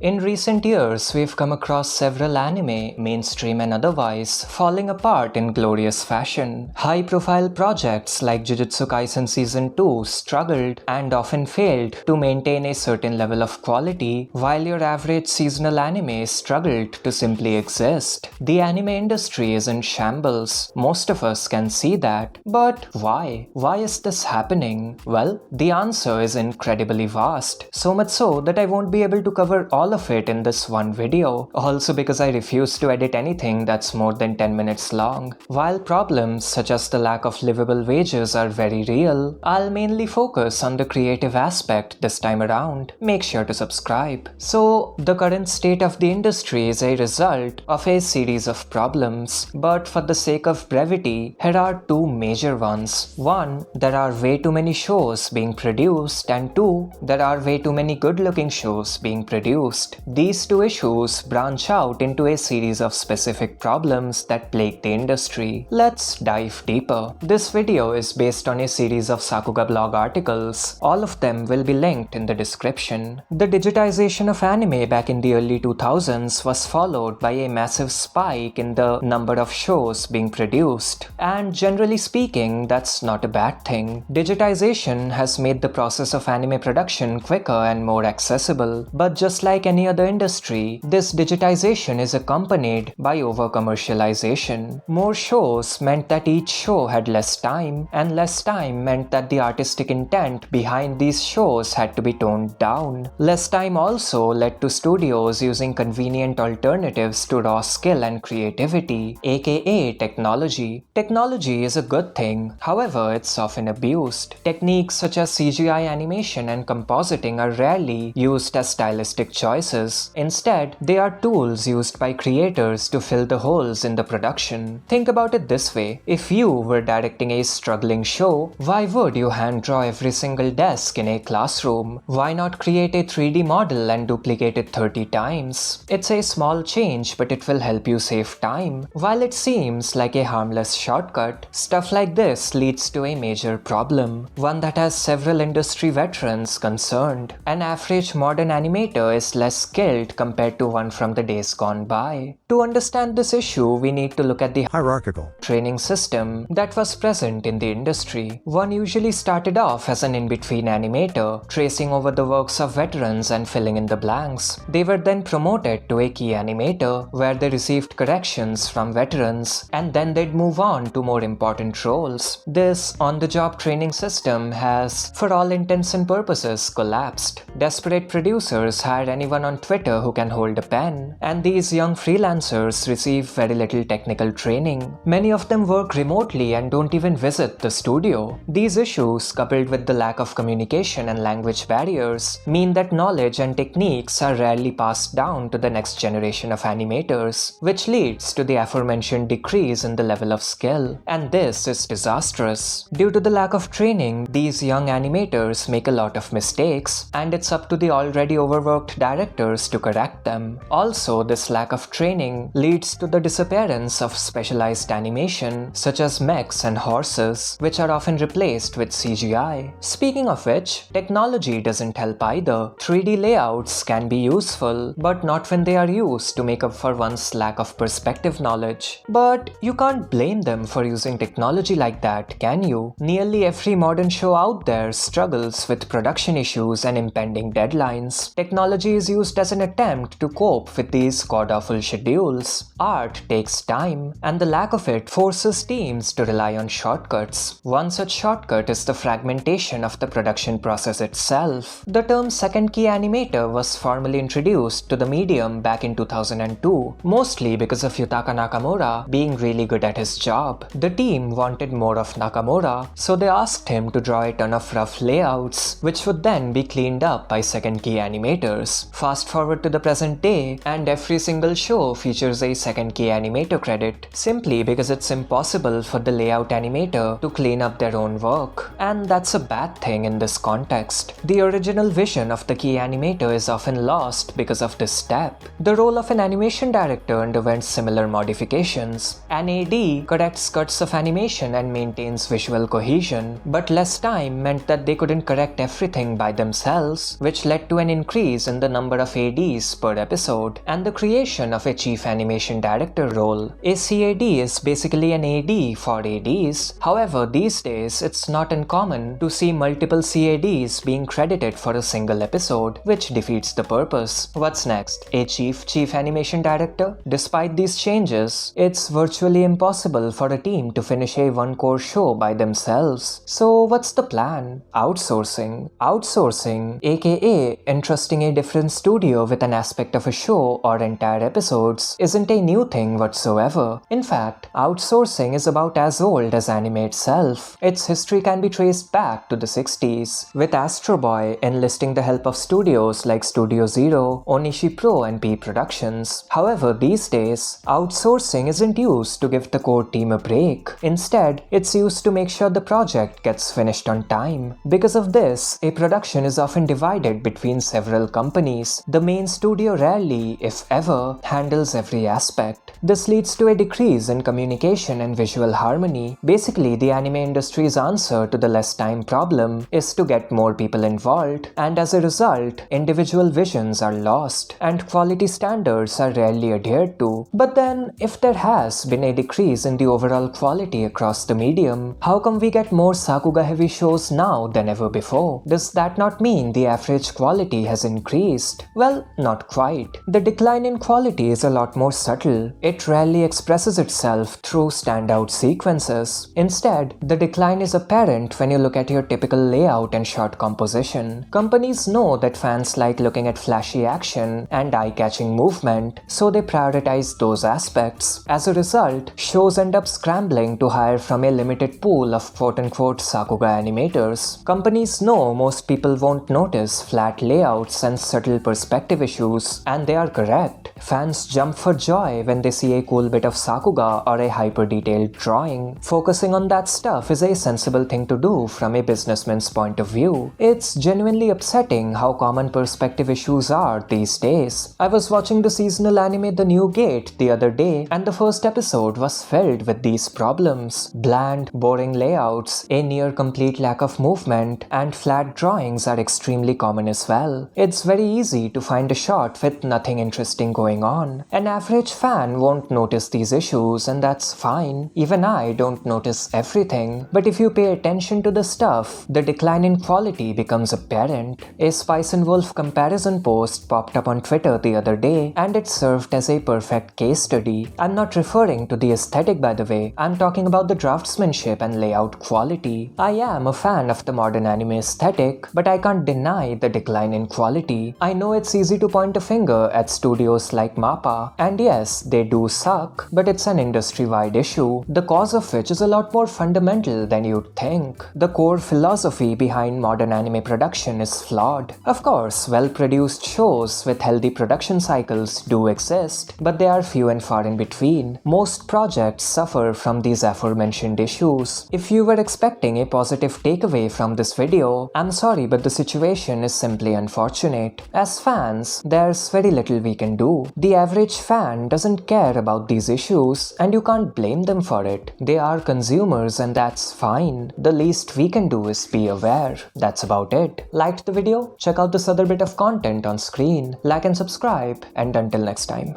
In recent years, we've come across several anime, mainstream and otherwise, falling apart in glorious fashion. High-profile projects like Jujutsu Kaisen Season 2 struggled and often failed to maintain a certain level of quality, while your average seasonal anime struggled to simply exist. The anime industry is in shambles. Most of us can see that. But why? Why is this happening? Well, the answer is incredibly vast. So much so that I won't be able to cover all of it in this one video. Also because I refuse to edit anything that's more than 10 minutes long. While problems such as the lack of livable wages are very real, I'll mainly focus on the creative aspect this time around. Make sure to subscribe. So, the current state of the industry is a result of a series of problems, but for the sake of brevity, here are two major ones. One, there are way too many shows being produced, and two, there are way too many good-looking shows being produced. These two issues branch out into a series of specific problems that plague the industry. Let's dive deeper. This video is based on a series of Sakuga blog articles. All of them will be linked in the description. The digitization of anime back in the early 2000s was followed by a massive spike in the number of shows being produced. And generally speaking, that's not a bad thing. Digitization has made the process of anime production quicker and more accessible. But just like any other industry, this digitization is accompanied by over-commercialization. More shows meant that each show had less time, and less time meant that the artistic intent behind these shows had to be toned down. Less time also led to studios using convenient alternatives to raw skill and creativity, aka technology. Technology is a good thing, however, it's often abused. Techniques such as CGI animation and compositing are rarely used as stylistic choices. Instead, they are tools used by creators to fill the holes in the production. Think about it this way: if you were directing a struggling show, why would you hand draw every single desk in a classroom? Why not create a 3D model and duplicate it 30 times? It's a small change, but it will help you save time. While it seems like a harmless shortcut, stuff like this leads to a major problem, one that has several industry veterans concerned. An average modern animator is less skilled compared to one from the days gone by. To understand this issue, we need to look at the hierarchical training system that was present in the industry. One usually started off as an in-between animator, tracing over the works of veterans and filling in the blanks. They were then promoted to a key animator, where they received corrections from veterans, and then they'd move on to more important roles. This on-the-job training system has, for all intents and purposes, collapsed. Desperate producers hire anyone on Twitter who can hold a pen, and these young freelancers receive very little technical training. Many of them work remotely and don't even visit the studio. These issues, coupled with the lack of communication and language barriers, mean that knowledge and techniques are rarely passed down to the next generation of animators, which leads to the aforementioned decrease in the level of skill. And this is disastrous. Due to the lack of training, these young animators make a lot of mistakes, and it's up to the already overworked directors to correct them. Also, this lack of training leads to the disappearance of specialized animation, such as mechs and horses, which are often replaced with CGI. Speaking of which, technology doesn't help either. 3D layouts can be useful, but not when they are used to make up for one's lack of perspective knowledge. But you can't blame them for using technology like that, can you? Nearly every modern show out there struggles with production issues and impending deadlines. Technology is used as an attempt to cope with these god-awful schedules. Art takes time, and the lack of it forces teams to rely on shortcuts. One such shortcut is the fragmentation of the production process itself. The term second key animator was formally introduced to the medium back in 2002, mostly because of Yutaka Nakamura being really good at his job. The team wanted more of Nakamura, so they asked him to draw a ton of rough layouts, which would then be cleaned up by second key animators. Fast forward to the present day, and every single show features a second key animator credit, simply because it's impossible for the layout animator to clean up their own work. And that's a bad thing in this context. The original vision of the key animator is often lost because of this step. The role of an animation director underwent similar modifications. An AD corrects cuts of animation and maintains visual cohesion, but less time meant that they couldn't correct everything by themselves, which led to an increase in the number number of ADs per episode, and the creation of a Chief Animation Director role. A CAD is basically an AD for ADs. However, these days it's not uncommon to see multiple CADs being credited for a single episode, which defeats the purpose. What's next? A Chief Animation Director? Despite these changes, it's virtually impossible for a team to finish a one-core show by themselves. So what's the plan? Outsourcing. Outsourcing, aka entrusting a different studio with an aspect of a show or entire episodes, isn't a new thing whatsoever. In fact, outsourcing is about as old as anime itself. Its history can be traced back to the 60s, with Astro Boy enlisting the help of studios like Studio Zero, Onishi Pro and P Productions. However, these days, outsourcing isn't used to give the core team a break. Instead, it's used to make sure the project gets finished on time. Because of this, a production is often divided between several companies. The main studio rarely, if ever, handles every aspect. This leads to a decrease in communication and visual harmony. Basically, the anime industry's answer to the less time problem is to get more people involved, and as a result, individual visions are lost and quality standards are rarely adhered to. But then, if there has been a decrease in the overall quality across the medium, how come we get more Sakuga-heavy shows now than ever before? Does that not mean the average quality has increased? Well, not quite. The decline in quality is a lot more subtle. It rarely expresses itself through standout sequences. Instead, the decline is apparent when you look at your typical layout and shot composition. Companies know that fans like looking at flashy action and eye-catching movement, so they prioritize those aspects. As a result, shows end up scrambling to hire from a limited pool of quote-unquote Sakuga animators. Companies know most people won't notice flat layouts and subtle perspective issues, and they are correct. Fans jump for joy when they see a cool bit of Sakuga or a hyper-detailed drawing. Focusing on that stuff is a sensible thing to do from a businessman's point of view. It's genuinely upsetting how common perspective issues are these days. I was watching the seasonal anime The New Gate the other day, and the first episode was filled with these problems. Bland, boring layouts, a near complete lack of movement, and flat drawings are extremely common as well. It's very easy to find a shot with nothing interesting going on. An average fan won't notice these issues, and that's fine. Even I don't notice everything. But if you pay attention to the stuff, the decline in quality becomes apparent. A Spice and Wolf comparison post popped up on Twitter the other day, and it served as a perfect case study. I'm not referring to the aesthetic, by the way. I'm talking about the draftsmanship and layout quality. I am a fan of the modern anime aesthetic, but I can't deny the decline in quality. I know it's easy to point a finger at studios like MAPPA, and yes, they do suck, but it's an industry-wide issue, the cause of which is a lot more fundamental than you'd think. The core philosophy behind modern anime production is flawed. Of course, well-produced shows with healthy production cycles do exist, but they are few and far in between. Most projects suffer from these aforementioned issues. If you were expecting a positive takeaway from this video, I'm sorry, but the situation is simply unfortunate. As fans, there's very little we can do. The average fan doesn't care about these issues, and you can't blame them for it. They are consumers, and that's fine. The least we can do is be aware. That's about it. Liked the video? Check out this other bit of content on screen. Like and subscribe, and until next time.